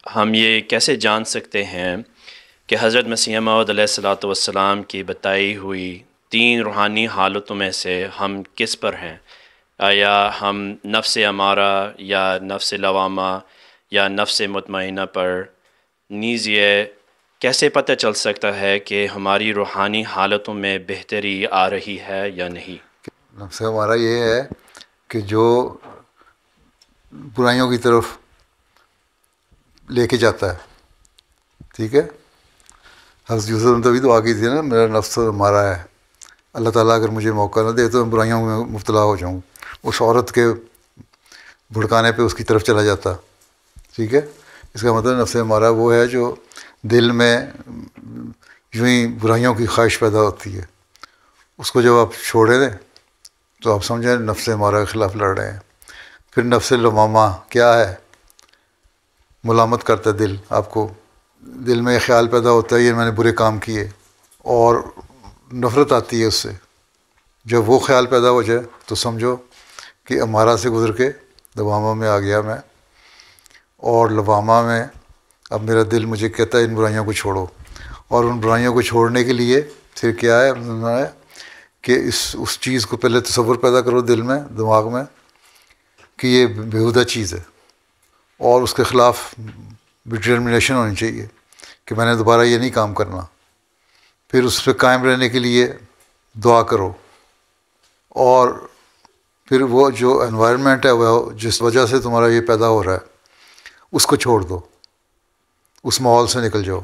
ہم یہ کیسے جان سکتے ہیں کہ حضرت مسیح موعود علیہ الصلوۃ والسلام کی بتائی ہوئی 3 روحانی حالتوں میں سے ہم کس پر ہیں؟ آیا ہم نفس امارہ یا نفس لوامہ یا نفس مطمئنہ پر؟ نیز یہ کیسے پتہ چل سکتا ہے کہ ہماری روحانی حالتوں میں بہتری آ رہی ہے یا نہیں؟ نفس ہمارا یہ ہے کہ جو برائیوں کی طرف لے کے جاتا ہے. ٹھیک ہے، حضرت یوسف نے تبھی دعا کی تھی نا، میرا نفس ہمارا ہے، اللہ تعالیٰ اگر مجھے موقع نہ دے تو میں برائیوں میں مبتلا ہو جاؤں. اس عورت کے بھڑکانے پہ اس کی طرف چلا جاتا. ٹھیک ہے، اس کا مطلب نفس ہمارا وہ ہے جو دل میں یوں ہی برائیوں کی خواہش پیدا ہوتی ہے. اس کو جب آپ چھوڑے دیں تو آپ سمجھیں نفس ہمارا کے خلاف لڑ رہے ہیں. پھر نفس لوامہ کیا ہے؟ ملامت کرتا ہے دل آپ کو. دل میں یہ خیال پیدا ہوتا ہے یہ میں نے برے کام کیے، اور نفرت آتی ہے اس سے. جب وہ خیال پیدا ہو جائے تو سمجھو کہ امارہ سے گزر کے لوامہ میں آ گیا میں، اور لوامہ میں اب میرا دل مجھے کہتا ہے ان برائیوں کو چھوڑو. اور ان برائیوں کو چھوڑنے کے لیے پھر کیا ہے کہ اس چیز کو پہلے تصور پیدا کرو دل میں، دماغ میں، کہ یہ بیہودہ چیز ہے، اور اس کے خلاف ڈٹرمنیشن ہونی چاہیے کہ میں نے دوبارہ یہ نہیں کام کرنا. پھر اس پہ قائم رہنے کے لیے دعا کرو، اور پھر وہ جو انوائرمنٹ ہے وہ جس وجہ سے تمہارا یہ پیدا ہو رہا ہے اس کو چھوڑ دو، اس ماحول سے نکل جاؤ.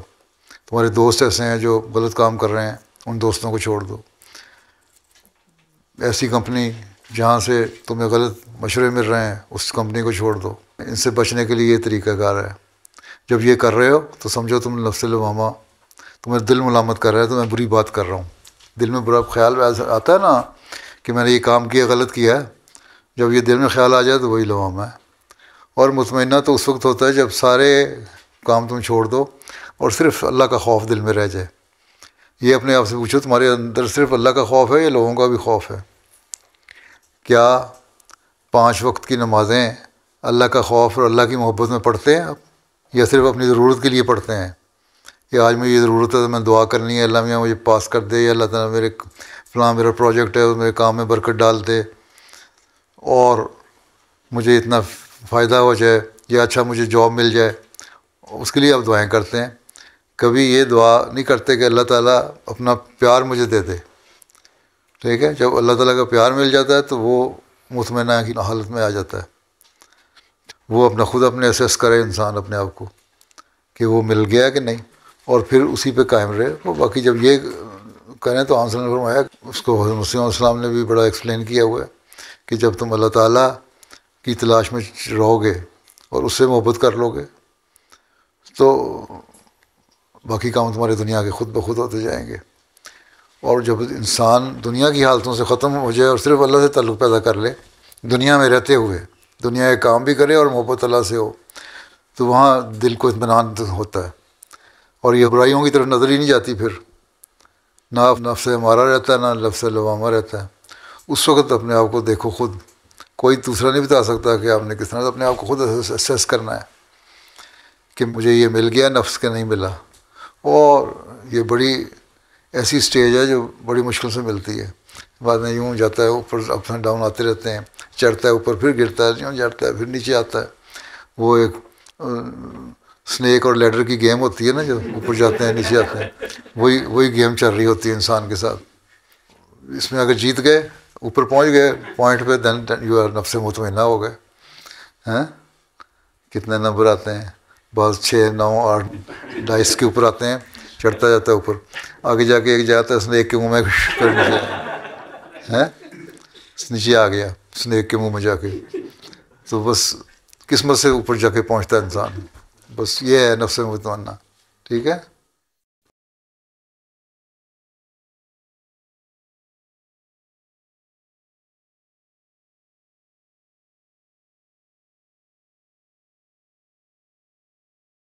تمہارے دوست ایسے ہیں جو غلط کام کر رہے ہیں، ان دوستوں کو چھوڑ دو. ایسی کمپنی جہاں سے تمہیں غلط مشورے مل رہے ہیں اس کمپنی کو چھوڑ دو. ان سے بچنے کے لیے یہ طریقہ کار ہے. جب یہ کر رہے ہو تو سمجھو تم نفس لوامہ، تمہیں دل ملامت کر رہا ہے تو میں بری بات کر رہا ہوں. دل میں برا خیال آتا ہے نا کہ میں نے یہ کام کیا، غلط کیا ہے، جب یہ دل میں خیال آ جائے تو وہی لوامہ ہے. اور مطمئنہ تو اس وقت ہوتا ہے جب سارے کام تم چھوڑ دو اور صرف اللہ کا خوف دل میں رہ جائے. یہ اپنے آپ سے پوچھو تمہارے اندر صرف اللہ کا خوف ہے یا لوگوں کا بھی خوف ہے؟ کیا 5 وقت کی نمازیں اللہ کا خوف اور اللہ کی محبت میں پڑھتے ہیں آپ، یا صرف اپنی ضرورت کے لیے پڑھتے ہیں کہ آج مجھے یہ ضرورت ہے تو میں دعا کرنی ہے اللہ میاں مجھے پاس کر دے، یا اللہ تعالیٰ میرے فلاں میرا پروجیکٹ ہے میرے کام میں برکت ڈال دے اور مجھے اتنا فائدہ ہو جائے، یا اچھا مجھے جاب مل جائے، اس کے لیے آپ دعائیں کرتے ہیں. کبھی یہ دعا نہیں کرتے کہ اللہ تعالیٰ اپنا پیار مجھے دے دے. ٹھیک ہے، جب اللہ تعالیٰ کا پیار مل جاتا ہے تو وہ مطمئنہ کی حالت میں آ جاتا ہے. وہ خود اپنے اسیس کرے انسان اپنے آپ کو کہ وہ مل گیا کہ نہیں، اور پھر اسی پہ قائم رہے. وہ باقی جب یہ کریں تو آنسر نے فرمایا، اس کو حضرت مسیح علیہ السلام نے بھی بڑا ایکسپلین کیا ہوا ہے کہ جب تم اللہ تعالیٰ کی تلاش میں رہو گے اور اس سے محبت کر لو گے تو باقی کام تمہارے دنیا کے خود بخود ہوتے جائیں گے. اور جب انسان دنیا کی حالتوں سے ختم ہو جائے اور صرف اللہ سے تعلق پیدا کر لے، دنیا میں رہتے ہوئے دنیا کے کام بھی کرے اور محبت اللہ سے ہو، تو وہاں دل کو اطمینان ہوتا ہے اور یہ برائیوں کی طرف نظر ہی نہیں جاتی. پھر نہ نفس ہمارا رہتا ہے نہ نفس لوامہ رہتا ہے. اس وقت اپنے آپ کو دیکھو خود، کوئی دوسرا نہیں بتا سکتا کہ آپ نے کس طرح اپنے آپ کو خود اسیس کرنا ہے کہ مجھے یہ مل گیا نفس کے نہیں ملا. اور یہ بڑی ایسی سٹیج ہے جو بڑی مشکل سے ملتی ہے. بعد میں یوں جاتا ہے اوپر، اپ اینڈ ڈاؤن آتے رہتے ہیں، چڑھتا ہے اوپر پھر گرتا ہے، یوں چڑھتا ہے پھر نیچے آتا ہے. وہ ایک سنیک اور لیڈر کی گیم ہوتی ہے نا، جو اوپر جاتے ہیں نیچے آتے ہیں، وہی گیم چل رہی ہوتی ہے انسان کے ساتھ. اس میں اگر جیت گئے، اوپر پہنچ گئے پوائنٹ پہ، دین یو آر نفس مطمئنہ ہو گئے. ہیں کتنے نمبر آتے ہیں؟ بعض 6 9 8 ڈائس کے اوپر آتے ہیں، چڑھتا جاتا ہے اوپر. آگے جا کے ایک جاتا ہے اسنیک کے منہ میں پھر نیچے آ گیا اسنیک کے منہ میں جا کے. تو بس قسمت سے اوپر جا کے پہنچتا ہے انسان. بس یہ ہے نفس مطمئنہ. ٹھیک ہے.